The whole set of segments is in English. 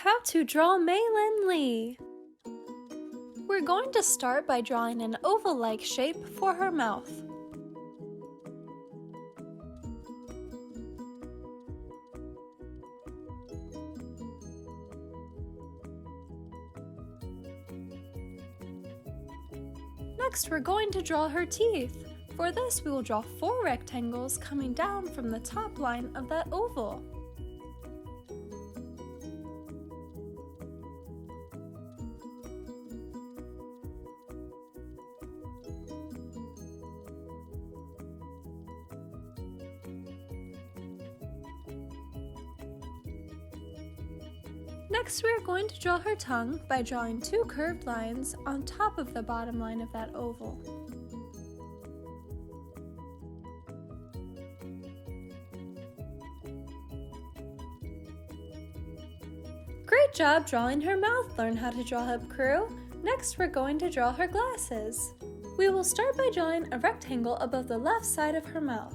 How to draw Meilin Lee. We're going to start by drawing an oval-like shape for her mouth. Next, we're going to draw her teeth. For this, we will draw 4 rectangles coming down from the top line of that oval. Next, we are going to draw her tongue by drawing 2 curved lines on top of the bottom line of that oval. Great job drawing her mouth, Learn How to Draw Hub Crew. Next, we're going to draw her glasses. We will start by drawing a rectangle above the left side of her mouth.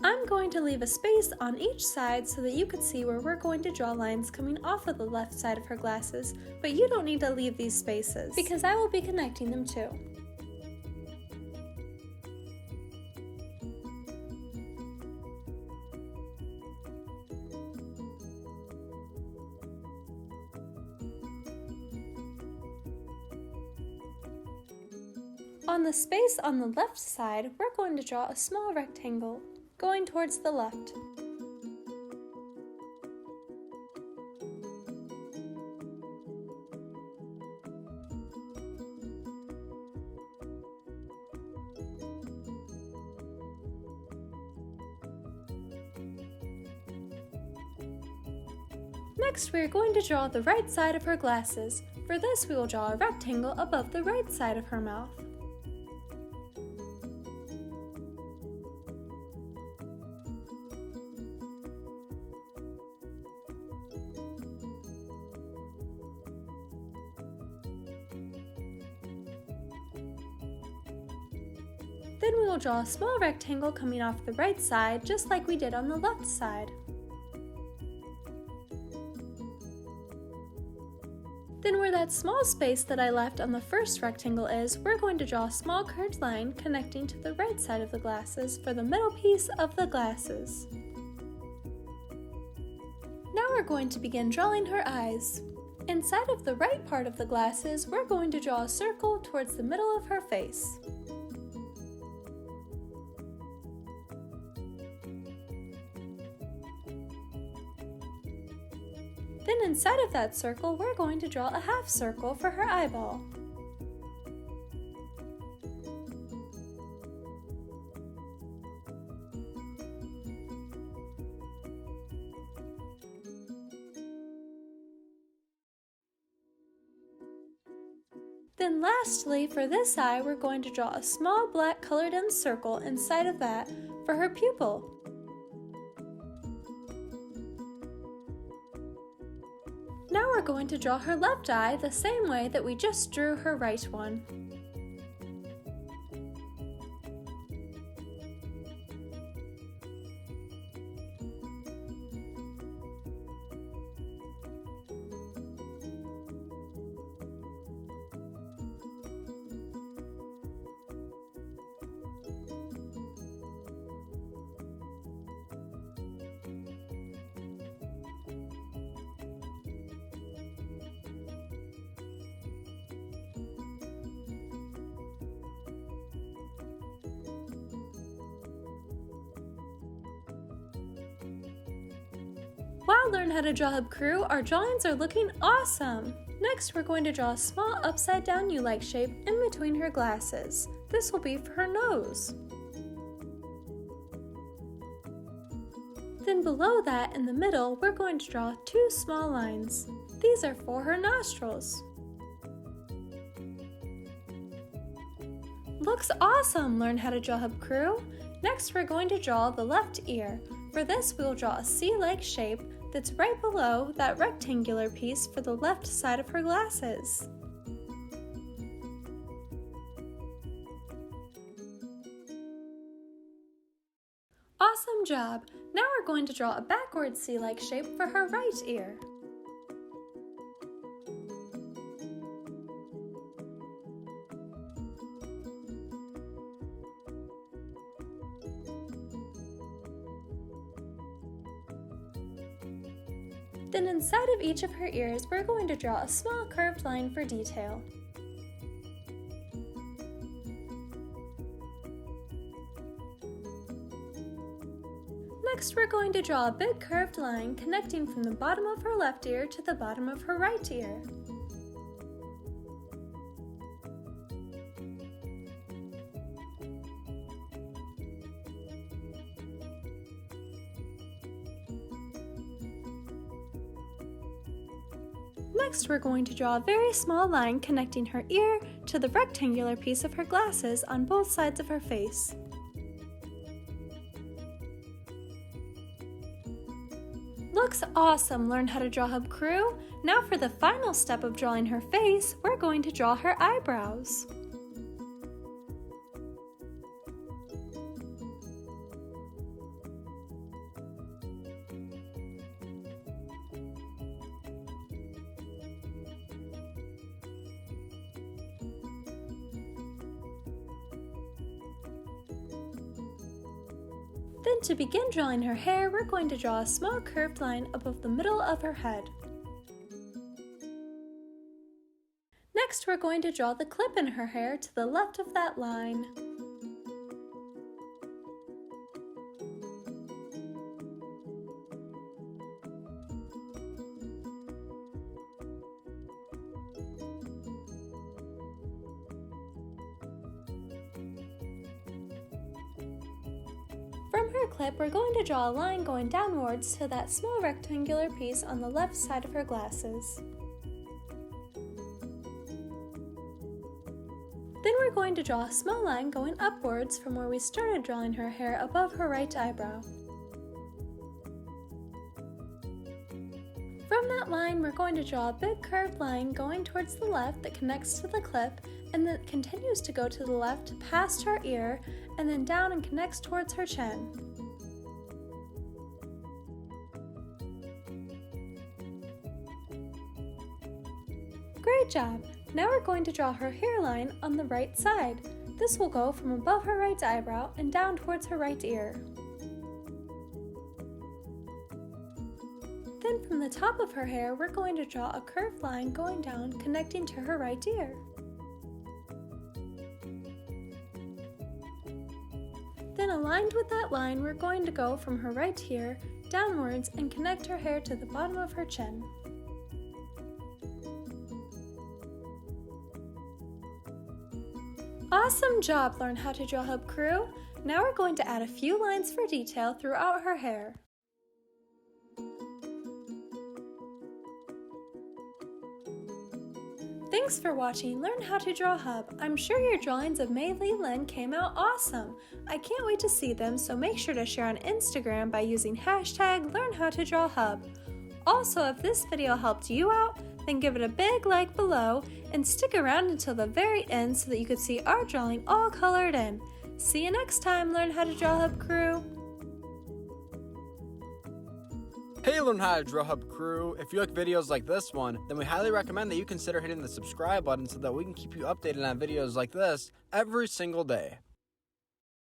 I'm going to leave a space on each side so that you can see where we're going to draw lines coming off of the left side of her glasses, but you don't need to leave these spaces because I will be connecting them too. On the space on the left side, we're going to draw a small rectangle going towards the left. Next, we are going to draw the right side of her glasses. For this, we will draw a rectangle above the right side of her mouth. Then we will draw a small rectangle coming off the right side, just like we did on the left side. Then where that small space that I left on the first rectangle is, we're going to draw a small curved line connecting to the right side of the glasses for the middle piece of the glasses. Now we're going to begin drawing her eyes. Inside of the right part of the glasses, we're going to draw a circle towards the middle of her face. Then inside of that circle, we're going to draw a half circle for her eyeball. Then lastly, for this eye, we're going to draw a small black colored in circle inside of that for her pupil. Now we're going to draw her left eye the same way that we just drew her right one. Wow, Learn How to Draw Hub Crew, our drawings are looking awesome! Next, we're going to draw a small upside down U-like shape in between her glasses. This will be for her nose. Then below that, in the middle, we're going to draw 2 small lines. These are for her nostrils. Looks awesome, Learn How to Draw Hub Crew! Next, we're going to draw the left ear. For this, we will draw a C-like shape that's right below that rectangular piece for the left side of her glasses. Awesome job! Now we're going to draw a backward C-like shape for her right ear. Then inside of each of her ears, we're going to draw a small curved line for detail. Next, we're going to draw a big curved line connecting from the bottom of her left ear to the bottom of her right ear. Next, we're going to draw a very small line connecting her ear to the rectangular piece of her glasses on both sides of her face. Looks awesome, Learn How to Draw Hub crew! Now for the final step of drawing her face, we're going to draw her eyebrows. Then to begin drawing her hair, we're going to draw a small curved line above the middle of her head. Next, we're going to draw the clip in her hair to the left of that line. From her clip, we're going to draw a line going downwards to that small rectangular piece on the left side of her glasses. Then we're going to draw a small line going upwards from where we started drawing her hair above her right eyebrow. From that line, we're going to draw a big curved line going towards the left that connects to the clip and that continues to go to the left past her ear and then down and connects towards her chin. Great job! Now we're going to draw her hairline on the right side. This will go from above her right eyebrow and down towards her right ear. Then from the top of her hair, we're going to draw a curved line going down connecting to her right ear. Then aligned with that line, we're going to go from her right ear downwards and connect her hair to the bottom of her chin. Awesome job, Learn How to Draw Hub crew! Now we're going to add a few lines for detail throughout her hair. Thanks for watching Learn How to Draw Hub. I'm sure your drawings of Meilin came out awesome. I can't wait to see them, so make sure to share on Instagram by using hashtag LearnHowToDrawHub. Also, if this video helped you out, then give it a big like below and stick around until the very end so that you could see our drawing all colored in. See you next time, Learn How to Draw Hub crew! Hey Learn How to Draw Hub crew! If you like videos like this one, then we highly recommend that you consider hitting the subscribe button so that we can keep you updated on videos like this every single day.